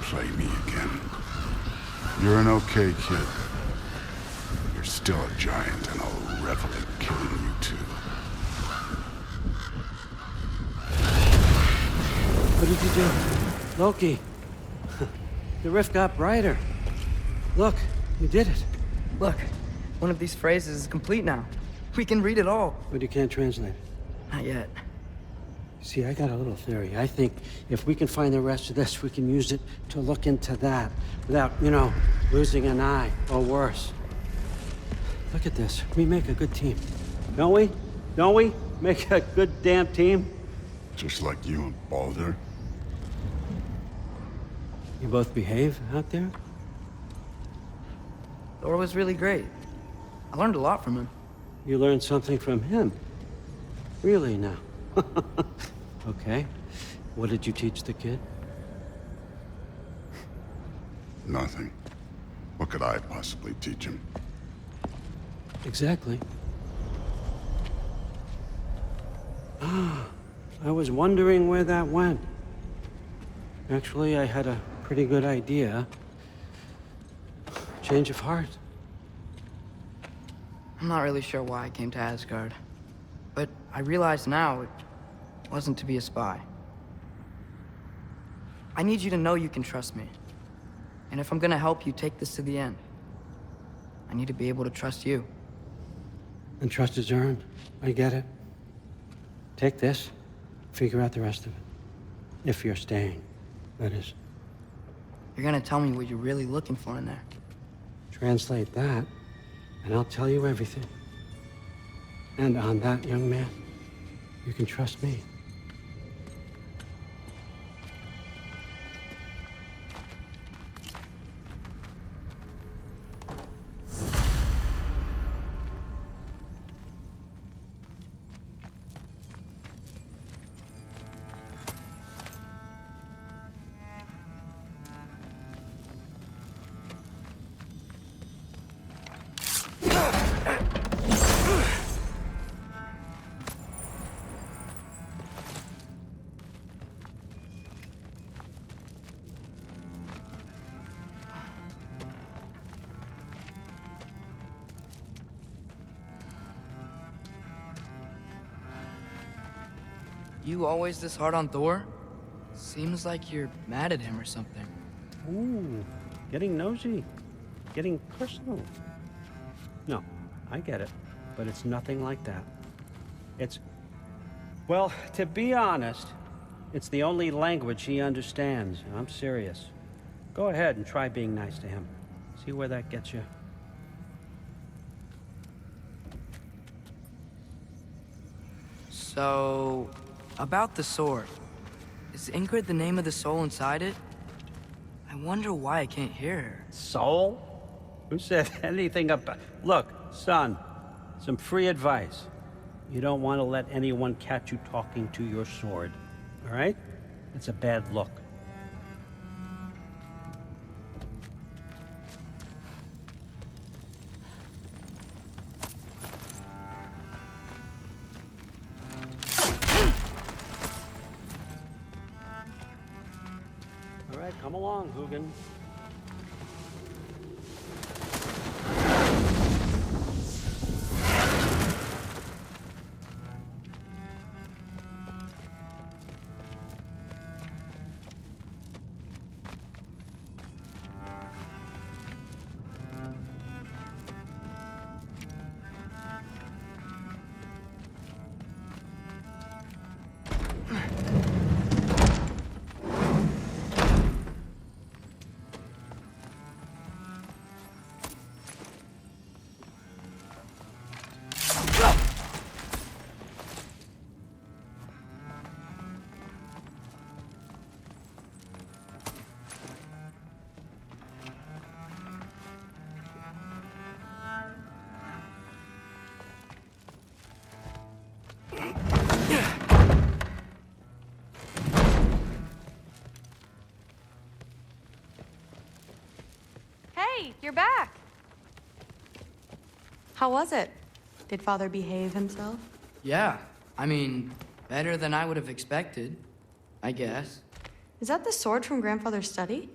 play me again. You're an okay kid. You're still a giant, and I'll revel in killing you too. What did you do? Loki. The rift got brighter. Look, you did it. Look, one of these phrases is complete now. We can read it all. But you can't translate it. Not yet. See, I got a little theory. I think if we can find the rest of this, we can use it to look into that without, losing an eye or worse. Look at this. We make a good team. Don't we? Don't we? Make a good damn team? Just like you and Baldur. You both behave out there? Thor was really great. I learned a lot from him. You learned something from him? Really now? Okay. What did you teach the kid? Nothing. What could I possibly teach him? Exactly. I was wondering where that went. Actually, I had a pretty good idea. Change of heart. I'm not really sure why I came to Asgard. But I realize now it wasn't to be a spy. I need you to know you can trust me. And if I'm gonna help you take this to the end, I need to be able to trust you. And trust is earned. I get it. Take this, figure out the rest of it. If you're staying, that is. You're gonna tell me what you're really looking for in there. Translate that, and I'll tell you everything. And on that, young man, you can trust me. You always this hard on Thor? Seems like you're mad at him or something. Ooh, getting nosy, getting personal. No, I get it, but it's nothing like that. Well, to be honest, it's the only language he understands. I'm serious. Go ahead and try being nice to him. See where that gets you. So, about the sword. Is Ingrid the name of the soul inside it? I wonder why I can't hear her. Soul? Who said anything about... Look, son, some free advice. You don't want to let anyone catch you talking to your sword, all right? It's a bad look. All right, come along, Hugin. Hey, you're back. How was it? Did Father behave himself? Yeah, I mean, better than I would have expected, I guess. Is that the sword from Grandfather's study?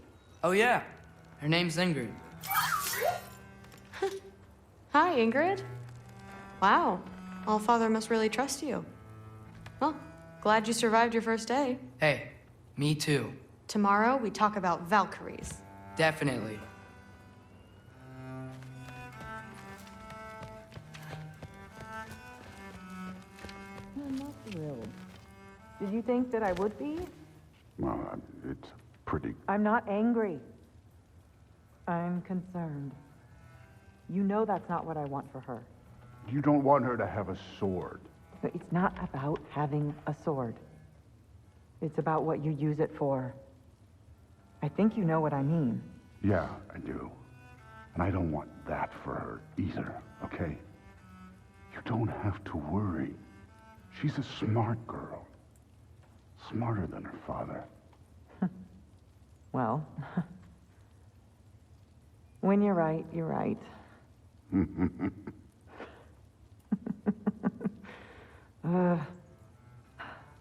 Oh yeah, her name's Ingrid. Hi, Ingrid. Wow. Allfather must really trust you. Well, glad you survived your first day. Hey, me too. Tomorrow, we talk about Valkyries. Definitely. I'm not thrilled. Did you think that I would be? Well, it's pretty... I'm not angry. I'm concerned. You know that's not what I want for her. You don't want her to have a sword. But it's not about having a sword. It's about what you use it for. I think you know what I mean. Yeah, I do. And I don't want that for her either, okay? You don't have to worry. She's a smart girl. Smarter than her father. Well, when you're right, you're right.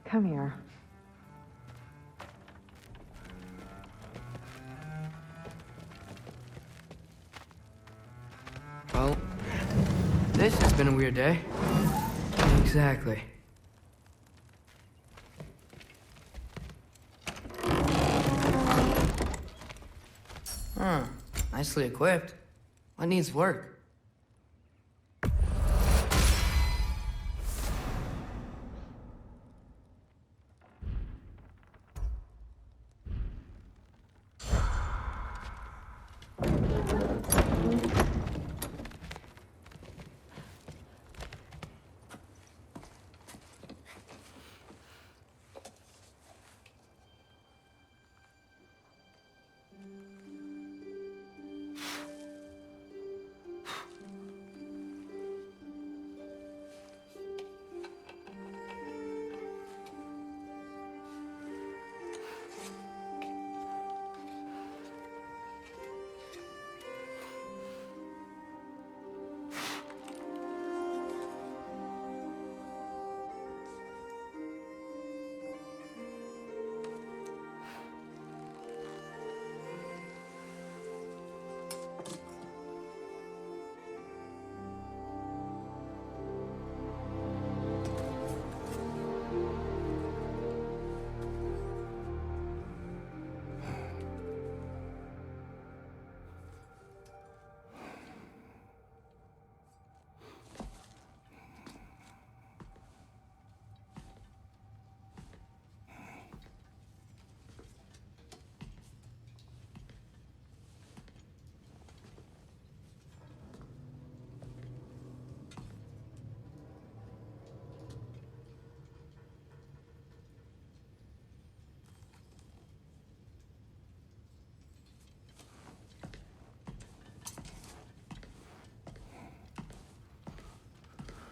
Come here. Well, this has been a weird day. Exactly. Huh. Nicely equipped. What needs work?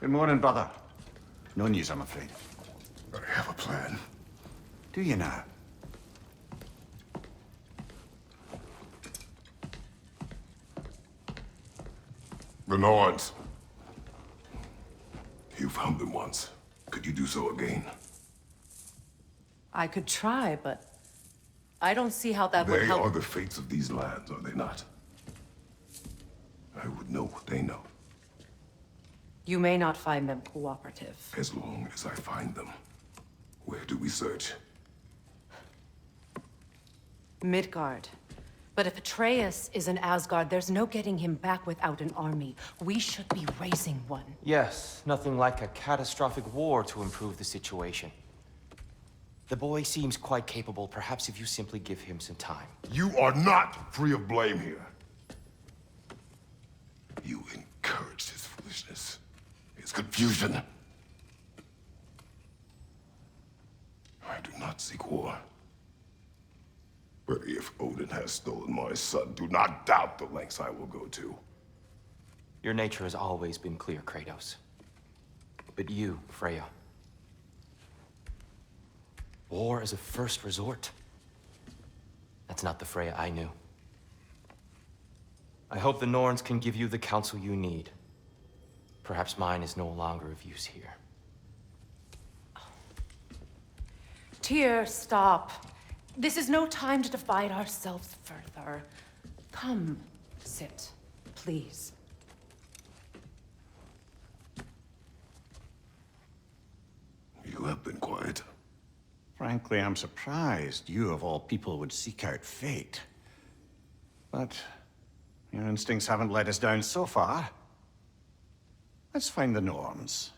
Good morning, brother. No news, I'm afraid. I have a plan. Do you now? The Norns. You found them once. Could you do so again? I could try, but I don't see how that would They help. are the fates of these lands, are they not? I would know what they know, You may not find them cooperative. as long as I find them. Where do we search? Midgard. But if Atreus is in Asgard, there's no getting him back without an army. We should be raising one. Yes, nothing like a catastrophic war to improve the situation. The boy seems quite capable. Perhaps if you simply give him some time. You are not free of blame here. You encouraged his foolishness, his confusion. I do not seek war. But if Odin has stolen my son, do not doubt the lengths I will go to. Your nature has always been clear, Kratos. But you, Freya. War is a first resort. That's not the Freya I knew. I hope the Norns can give you the counsel you need. Perhaps mine is no longer of use here. Tyr, stop. This is no time to divide ourselves further. Come, sit, please. You have been quiet. Frankly, I'm surprised you, of all people, would seek out fate. But your instincts haven't let us down so far. Let's find the norms.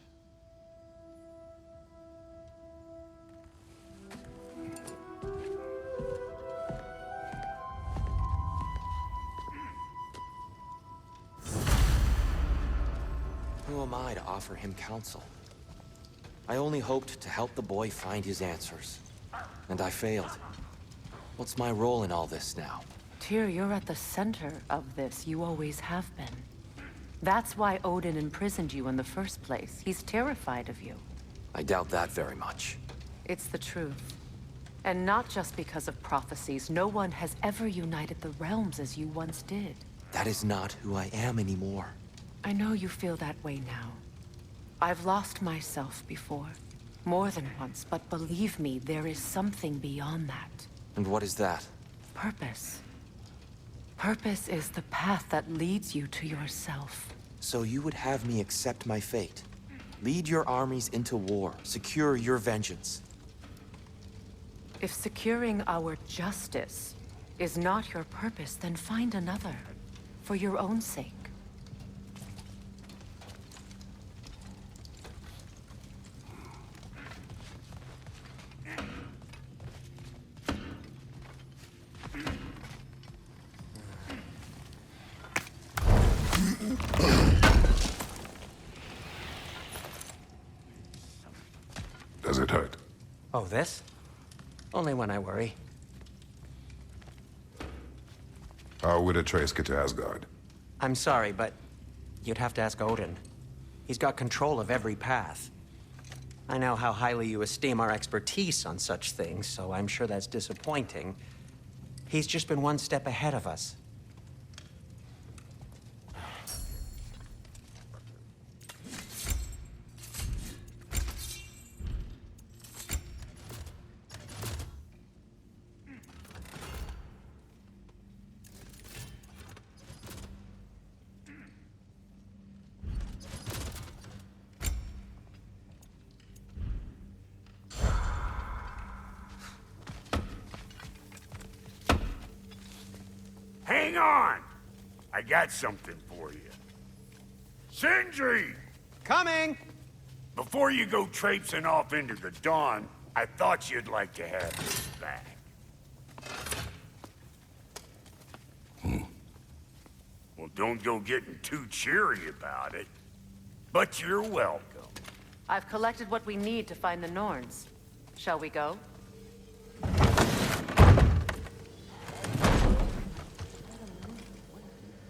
Who am I to offer him counsel? I only hoped to help the boy find his answers. And I failed. What's my role in all this now? Tyr, you're at the center of this. You always have been. That's why Odin imprisoned you in the first place. He's terrified of you. I doubt that very much. It's the truth. And not just because of prophecies. No one has ever united the realms as you once did. That is not who I am anymore. I know you feel that way now. I've lost myself before. More than once, but believe me, there is something beyond that. And what is that? Purpose. Purpose is the path that leads you to yourself. So you would have me accept my fate? Lead your armies into war, secure your vengeance. If securing our justice is not your purpose, then find another. For your own sake. Does it hurt? Oh, this? Only when I worry. How would Atreus get to Asgard? I'm sorry, but you'd have to ask Odin. He's got control of every path. I know how highly you esteem our expertise on such things, so I'm sure that's disappointing. He's just been one step ahead of us. Hang on! I got something for you. Sindri! Coming! Before you go traipsing off into the dawn, I thought you'd like to have this back. Well, don't go getting too cheery about it. But you're welcome. I've collected what we need to find the Norns. Shall we go?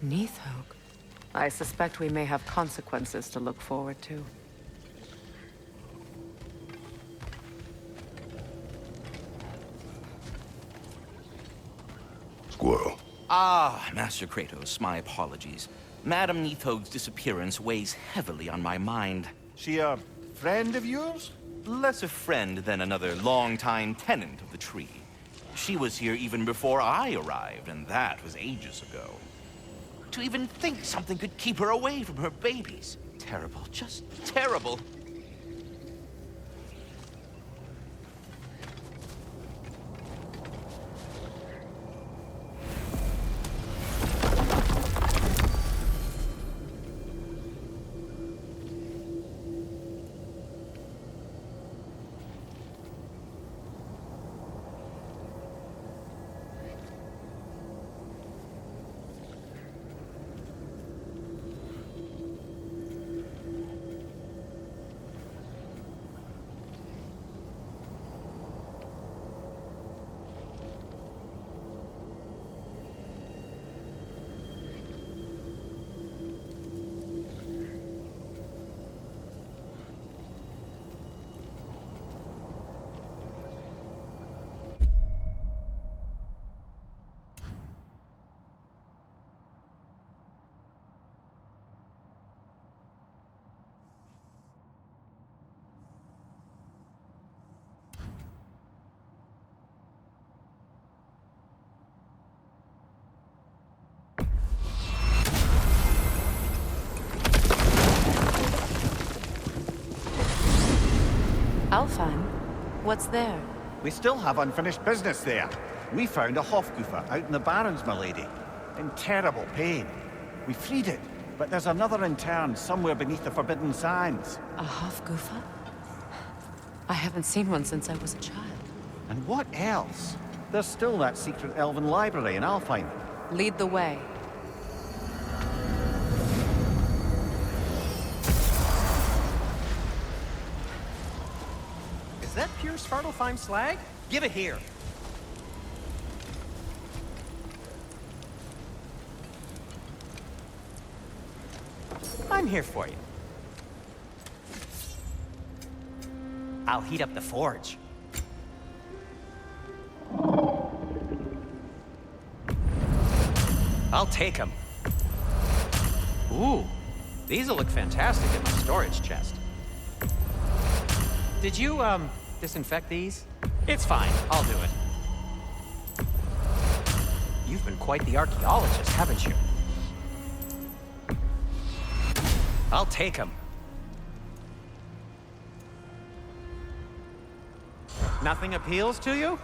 Neathog. I suspect we may have consequences to look forward to. Squirrel. Ah, Master Kratos, my apologies. Madame Neathog's disappearance weighs heavily on my mind. She a friend of yours? Less a friend than another longtime tenant of the tree. She was here even before I arrived, and that was ages ago. To even think something could keep her away from her babies. Terrible, just terrible. Alfheim? What's there? We still have unfinished business there. We found a Hofgufer out in the Barrens, milady. In terrible pain. We freed it, but there's another intern somewhere beneath the Forbidden Sands. A Hofgufer? I haven't seen one since I was a child. And what else? There's still that secret elven library in Alfheim. Lead the way. Is that pure Svartalfheim slag? Give it here. I'm here for you. I'll heat up the forge. I'll take them. Ooh, these'll look fantastic in my storage chest. Did you, disinfect these? It's fine, I'll do it. You've been quite the archaeologist, haven't you? I'll take them. Nothing appeals to you?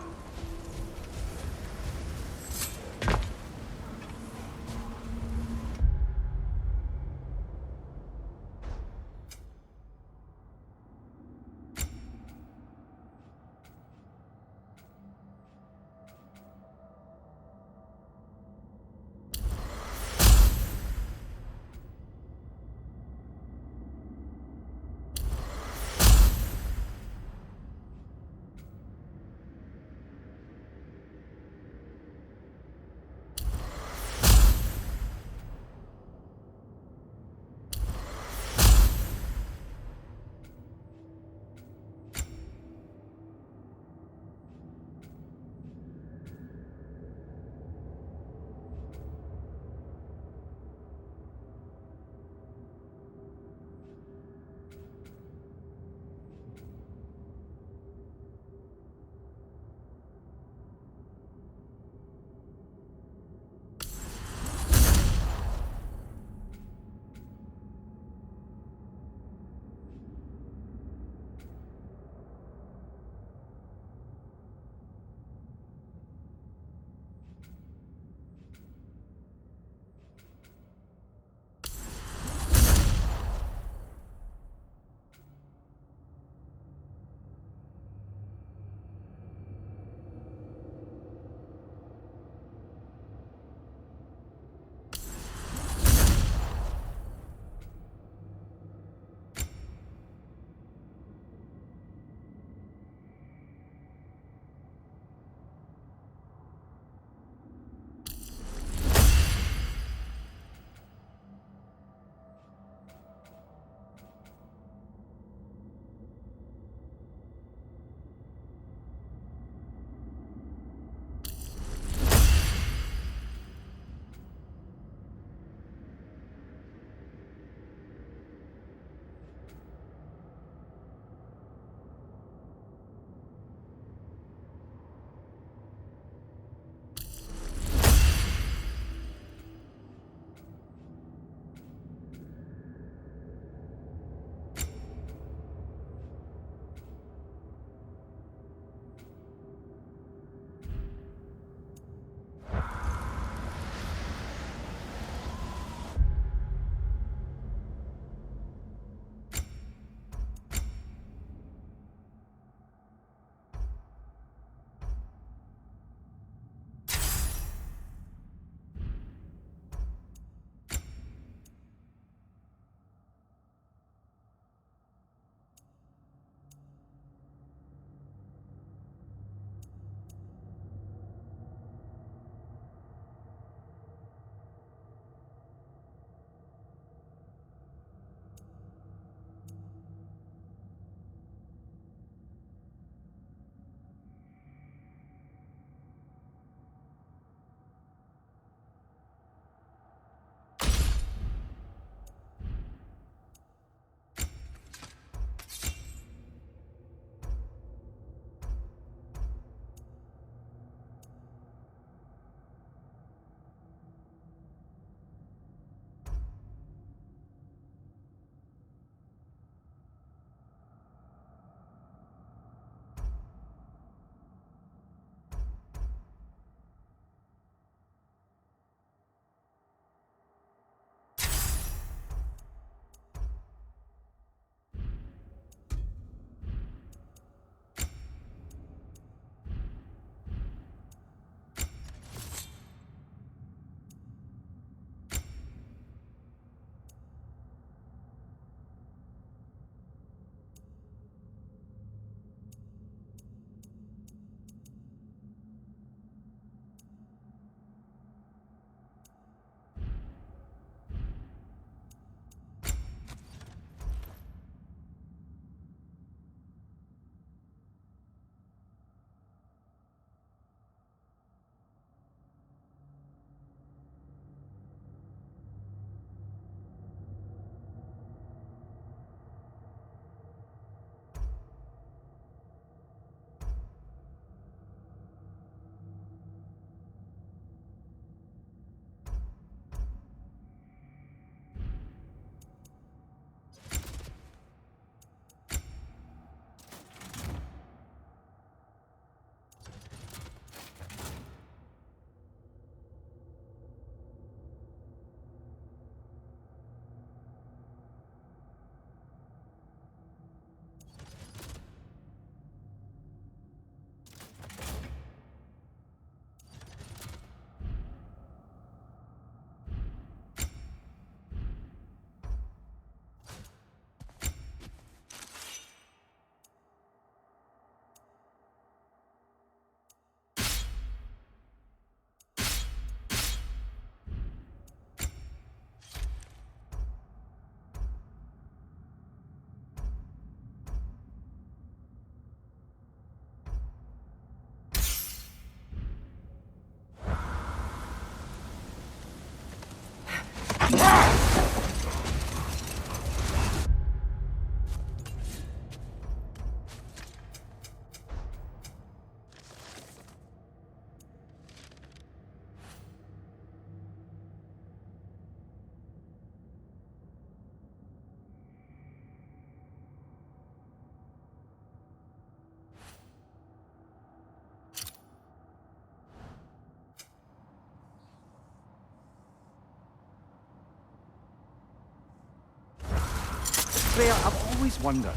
Freya, I've always wondered,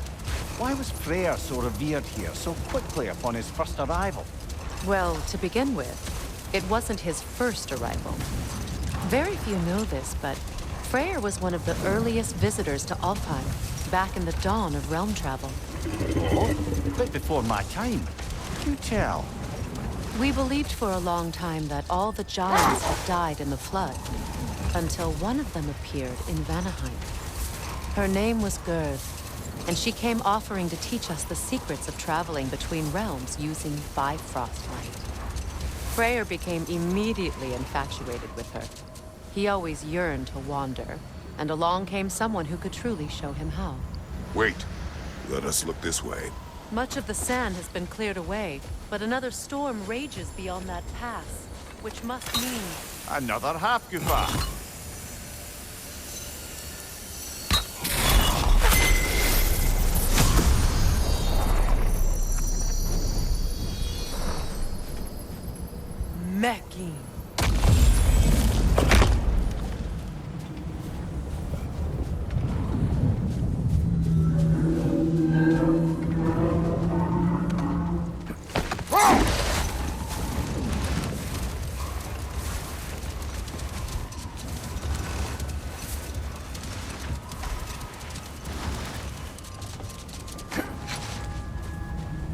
why was Freyr so revered here so quickly upon his first arrival? Well, to begin with, it wasn't his first arrival. Very few know this, but Freyr was one of the earliest visitors to Alfheim, back in the dawn of realm travel. Oh, a bit before my time. Do tell. We believed for a long time that all the giants had died in the flood, until one of them appeared in Vanaheim. Her name was Gerd, and she came offering to teach us the secrets of traveling between realms using Bifrost light. Freyr became immediately infatuated with her. He always yearned to wander, and along came someone who could truly show him how. Wait. Let us look this way. Much of the sand has been cleared away, but another storm rages beyond that pass, which must mean... Another half-goofer. Mecking.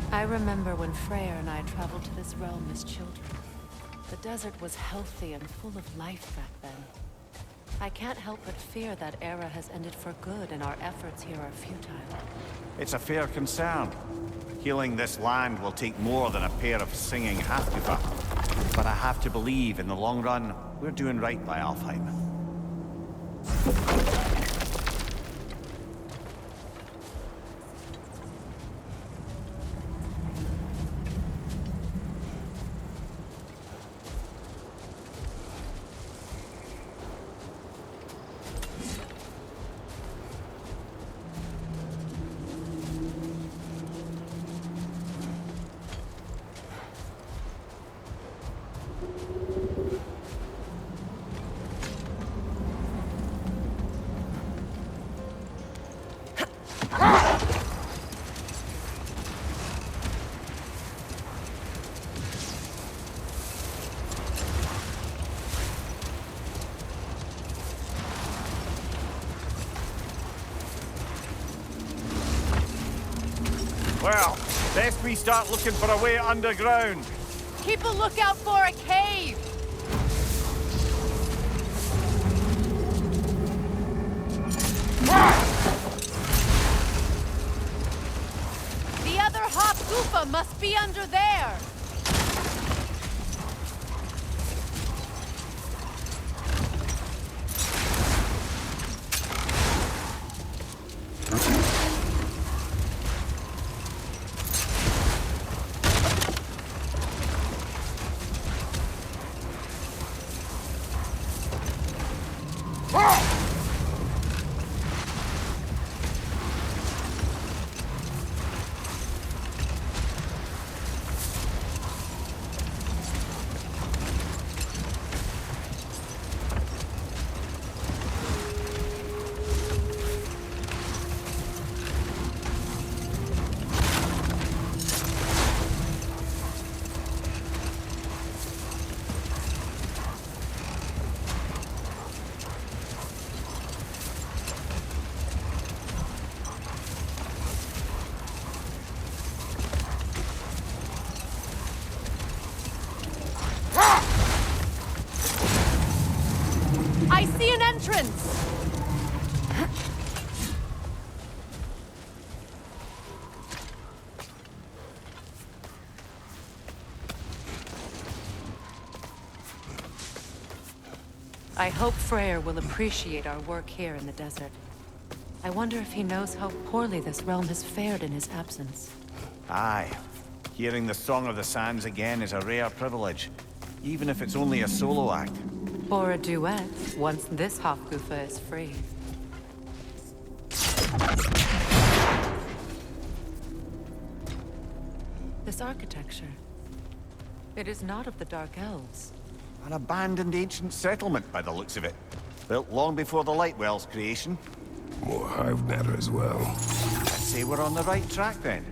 I remember when Freyr and I traveled to this realm as children. The desert was healthy and full of life back then. I can't help but fear that era has ended for good and our efforts here are futile. It's a fair concern. Healing this land will take more than a pair of singing half-goofer. But I have to believe, in the long run, we're doing right by Alfheim. Well, best we start looking for a way underground. Keep a lookout for a cave! The other Hop-Goofa must be under there! I see an entrance! I hope Freyr will appreciate our work here in the desert. I wonder if he knows how poorly this realm has fared in his absence. Aye. Hearing the Song of the Sands again is a rare privilege, even if it's only a solo act. Or a duet, once this Hop-Goofa is free. This architecture, it is not of the Dark Elves. An abandoned ancient settlement by the looks of it. Built long before the Lightwell's creation. More hive matter as well. I'd say we're on the right track then.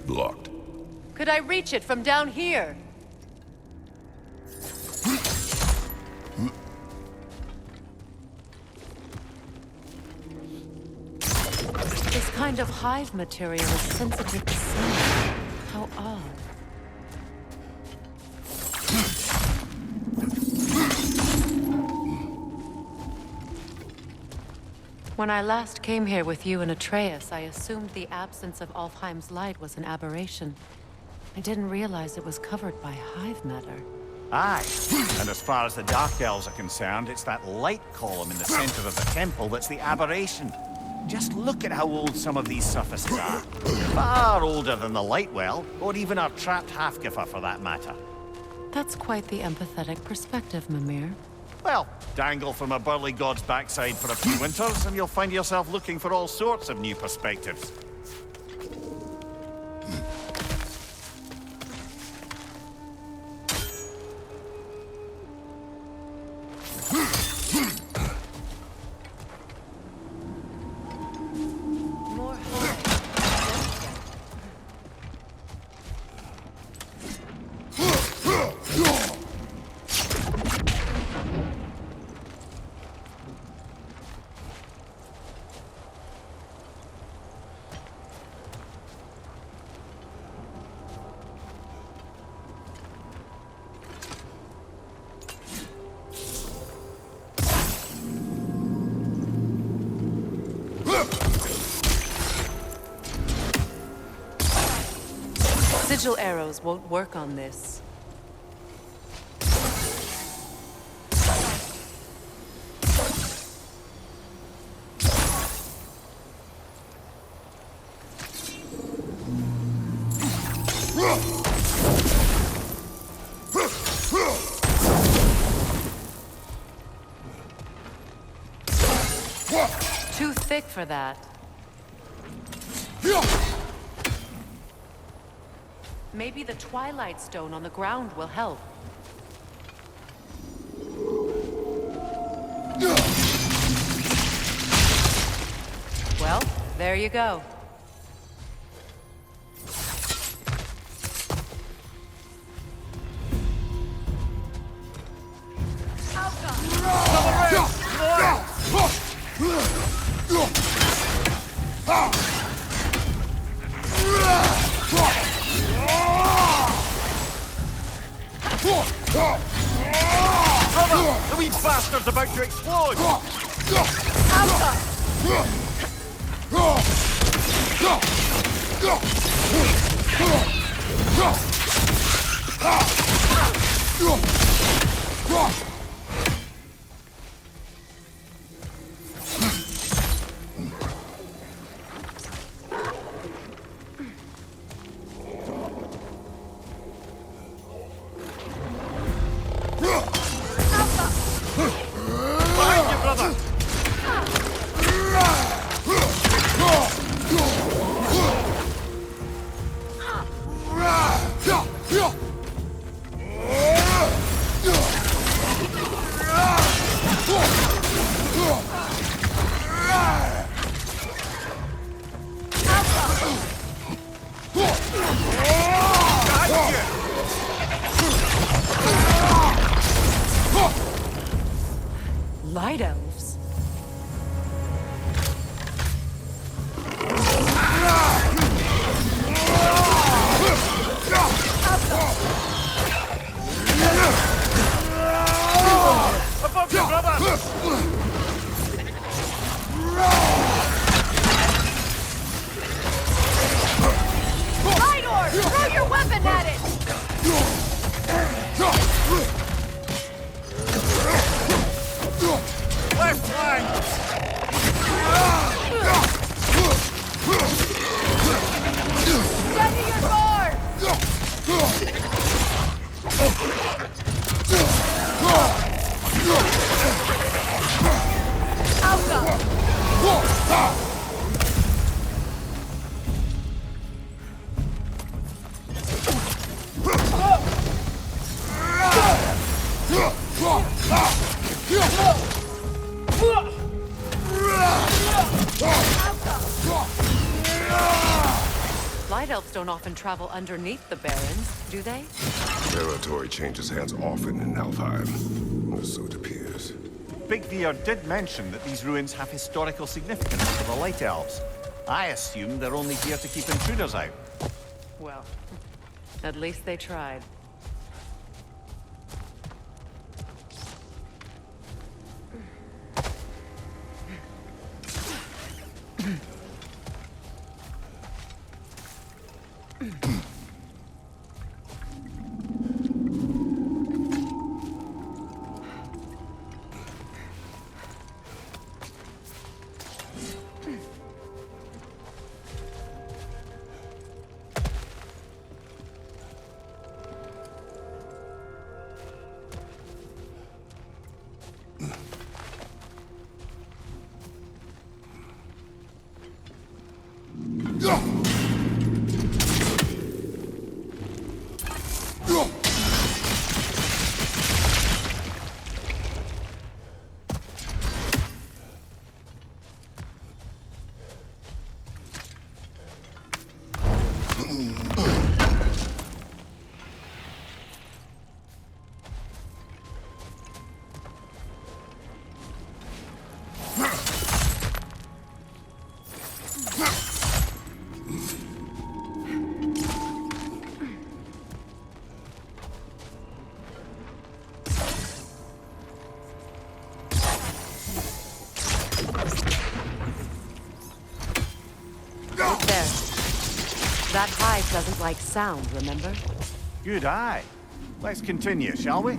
Blocked. Could I reach it from down here? This kind of hive material is sensitive to smell. How odd. When I last came here with you and Atreus, I assumed the absence of Alfheim's light was an aberration. I didn't realize it was covered by hive matter. Aye, and as far as the Dark Elves are concerned, it's that light column in the center of the temple that's the aberration. Just look at how old some of these surfaces are. Far older than the light well, or even our trapped half-giver for that matter. That's quite the empathetic perspective, Mimir. Well, dangle from a burly god's backside for a few winters, and you'll find yourself looking for all sorts of new perspectives. More hive. Sigil arrows won't work on this. Too thick for that. Maybe the Twilight Stone on the ground will help. Well, there you go. Brother, the wee bastard's about to explode! Behind you, brother! Light elves? don't often travel underneath the Barrens, do they? Territory changes hands often in Alfheim, or so it appears. Big Veer did mention that these ruins have historical significance for the Light Elves. I assume they're only here to keep intruders out. Well, at least they tried. That hive doesn't like sound, remember? Good eye. Let's continue, shall we?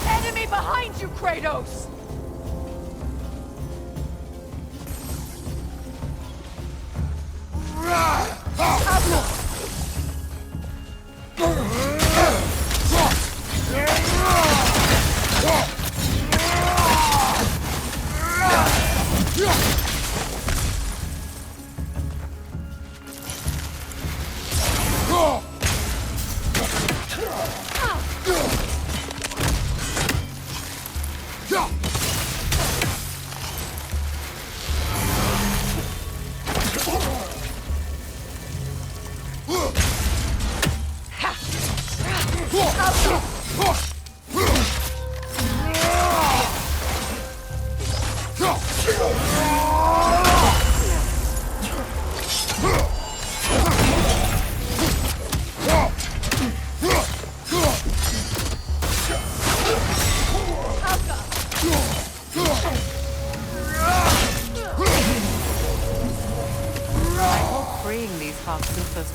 Enemy behind you, Kratos!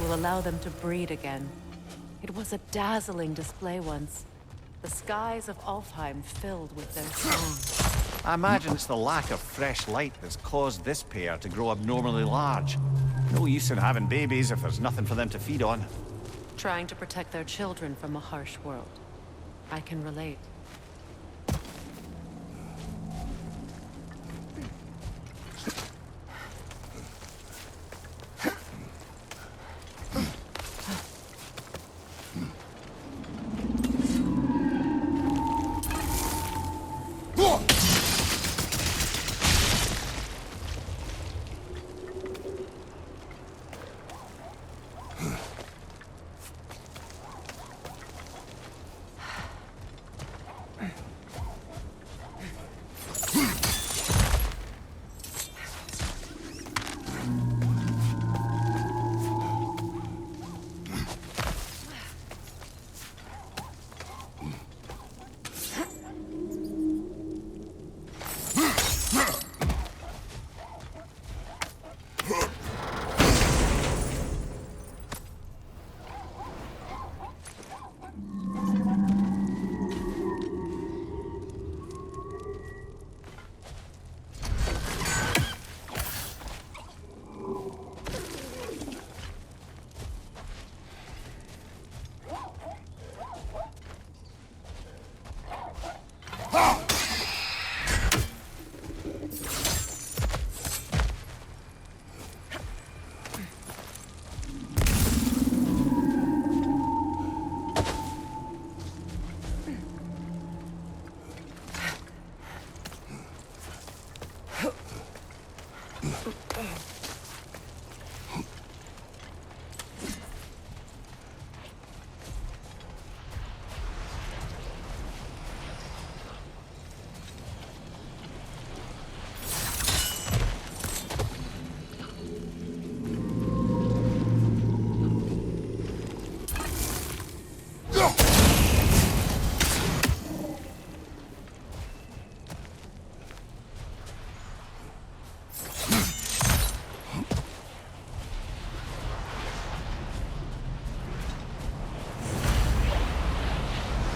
Will allow them to breed again. It was a dazzling display once. The skies of Alfheim filled with their song. I imagine it's the lack of fresh light that's caused this pair to grow abnormally large. No use in having babies if there's nothing for them to feed on. Trying to protect their children from a harsh world. I can relate.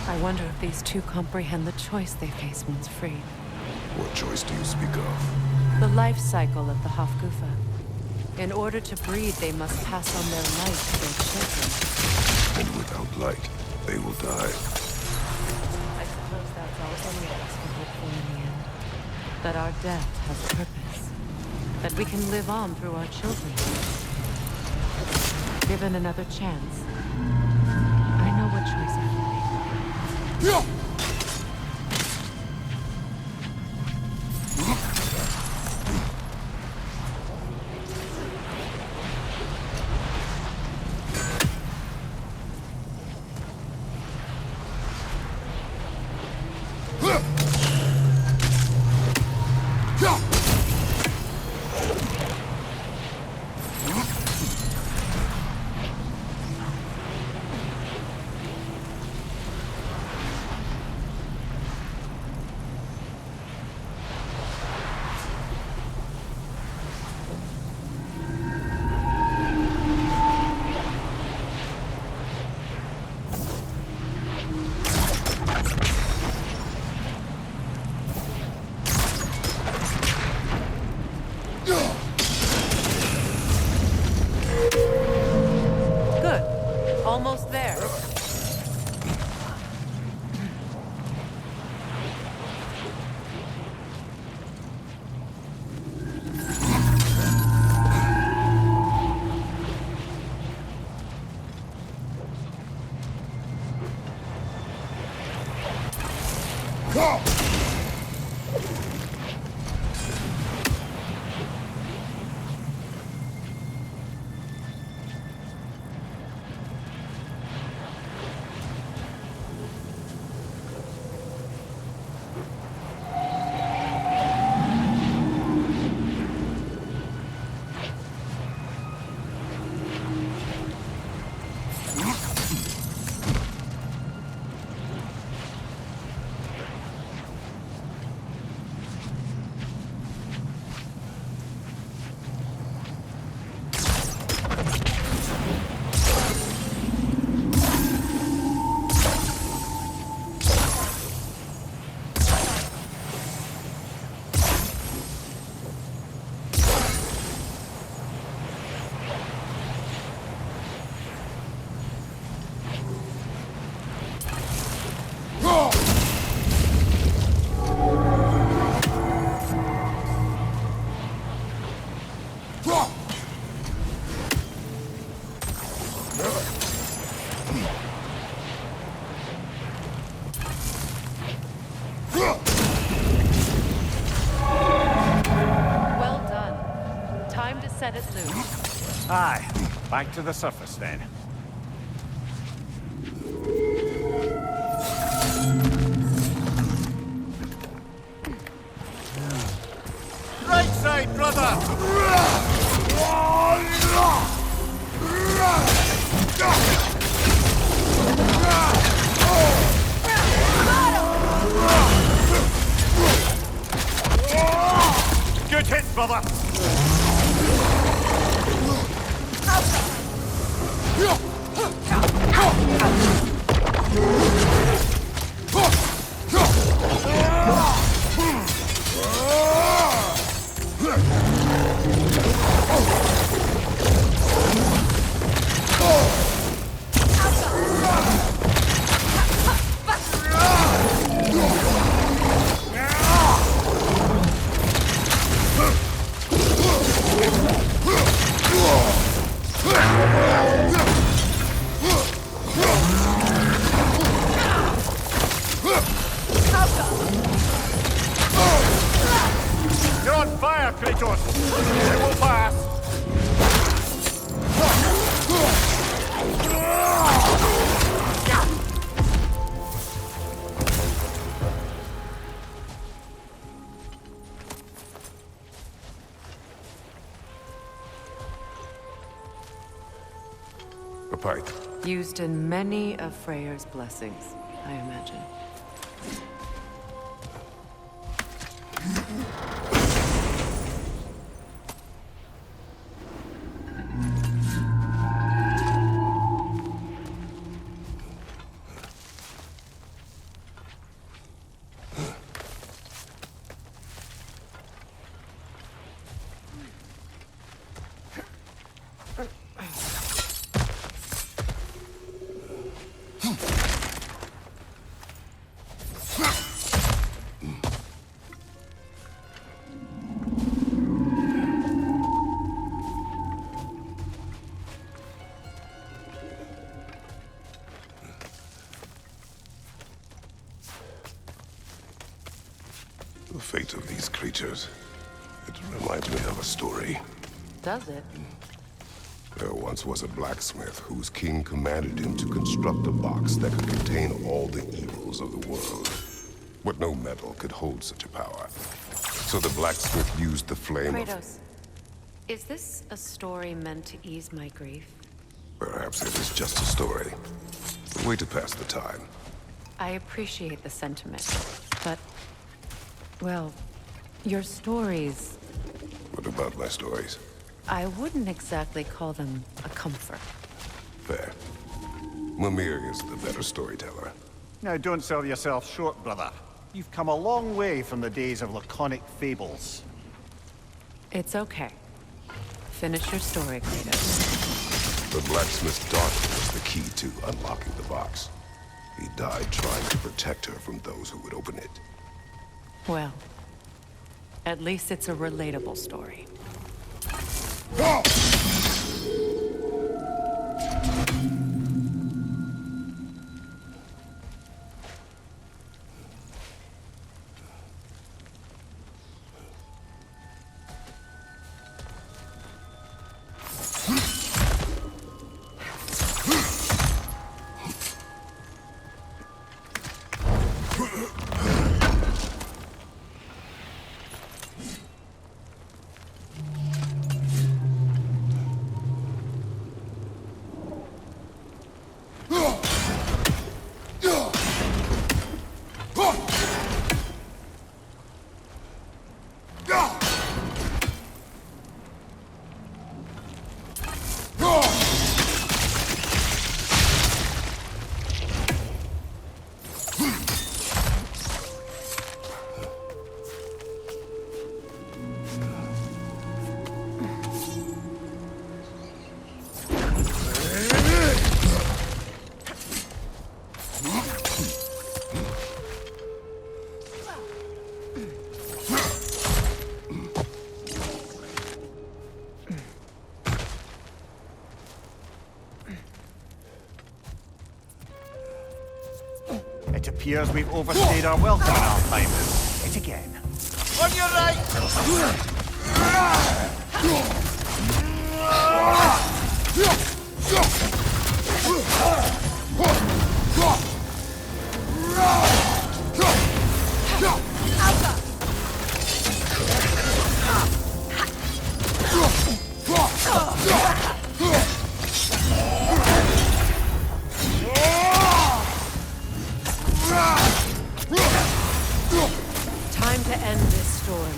I wonder if these two comprehend the choice they face once freed. What choice do you speak of? The life cycle of the Hofgufa. In order to breed, they must pass on their light to their children. And without light, they will die. I suppose that's all any of us can hope for in the end. That our death has purpose. That we can live on through our children. Given another chance, I know what choice I will make. Almost there. Set it loose. Aye. Back to the surface then. Right side, brother! Good hit, brother! Kratos! It will pass! A pipe. Used in many of Freyr's blessings, I imagine. The fate of these creatures. It reminds me of a story. Does it? There once was a blacksmith whose king commanded him to construct a box that could contain all the evils of the world. But no metal could hold such a power. So the blacksmith used the flame of... Kratos, is this a story meant to ease my grief? Perhaps it is just a story. A way to pass the time. I appreciate the sentiment, but... well, your stories... What about my stories? I wouldn't exactly call them a comfort. Fair. Mimir is the better storyteller. Now, don't sell yourself short, brother. You've come a long way from the days of laconic fables. It's okay. Finish your story, Kratos. The blacksmith's daughter was the key to unlocking the box. He died trying to protect her from those who would open it. Well, at least it's a relatable story. It appears we've overstayed our welcome in our time. Hit again. On your right! Time to end this storm.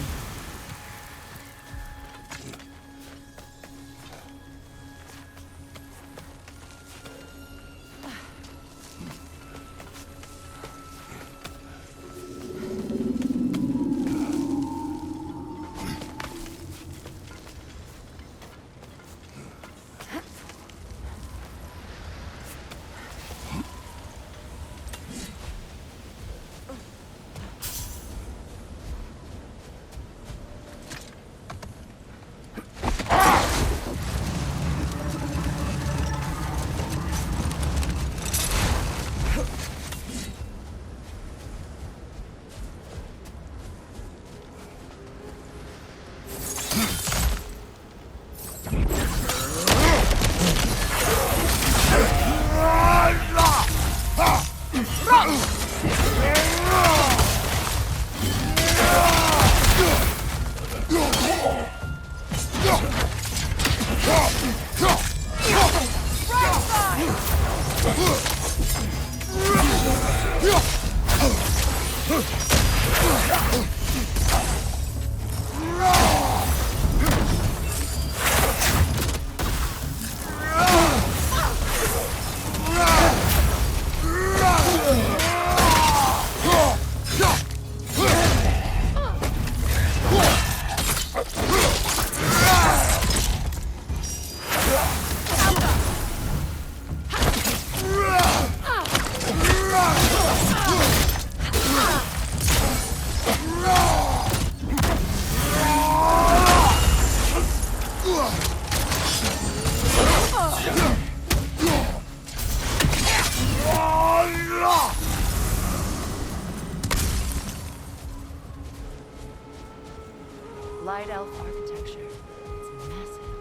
Light elf architecture. It's massive.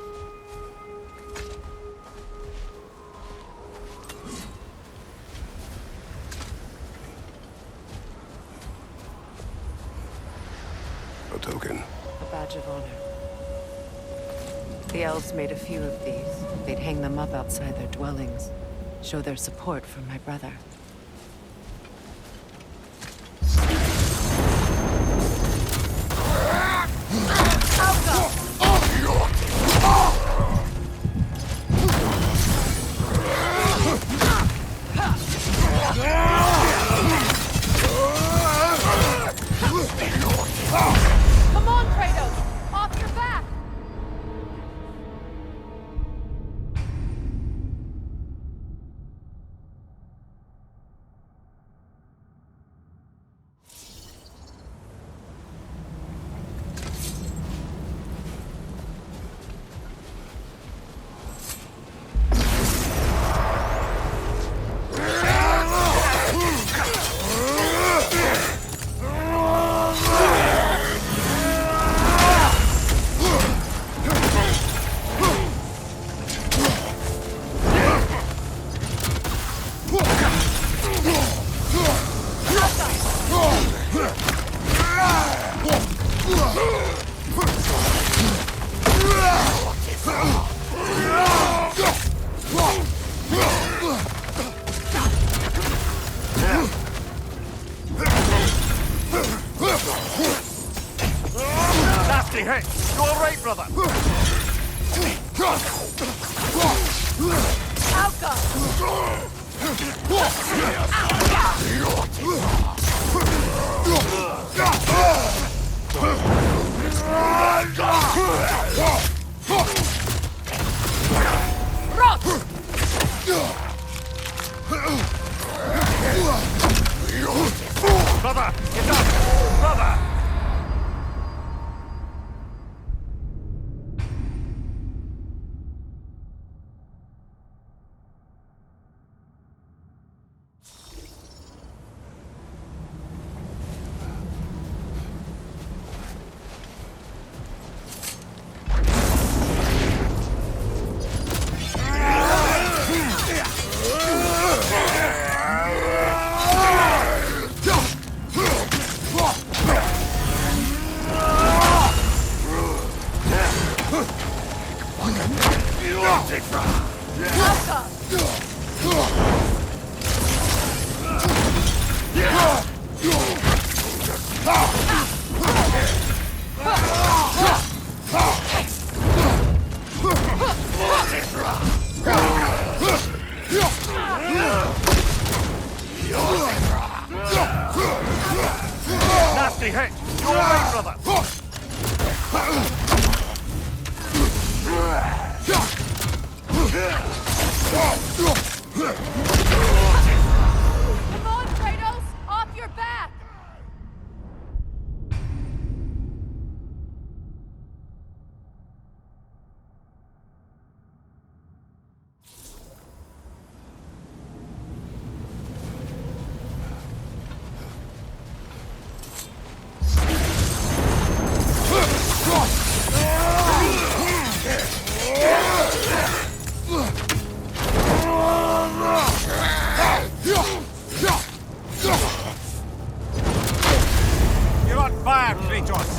A token. A badge of honor. The elves made a few of these. They'd hang them up outside their dwellings. Show their support for my brother. Come on, Kratos! Off your back! Nasty hit! You all right, brother? Brother, get up! Brother! Nasty hit! You all right, brother? Come on, Kratos! Off your back! You're on fire, Kratos!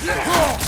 Out!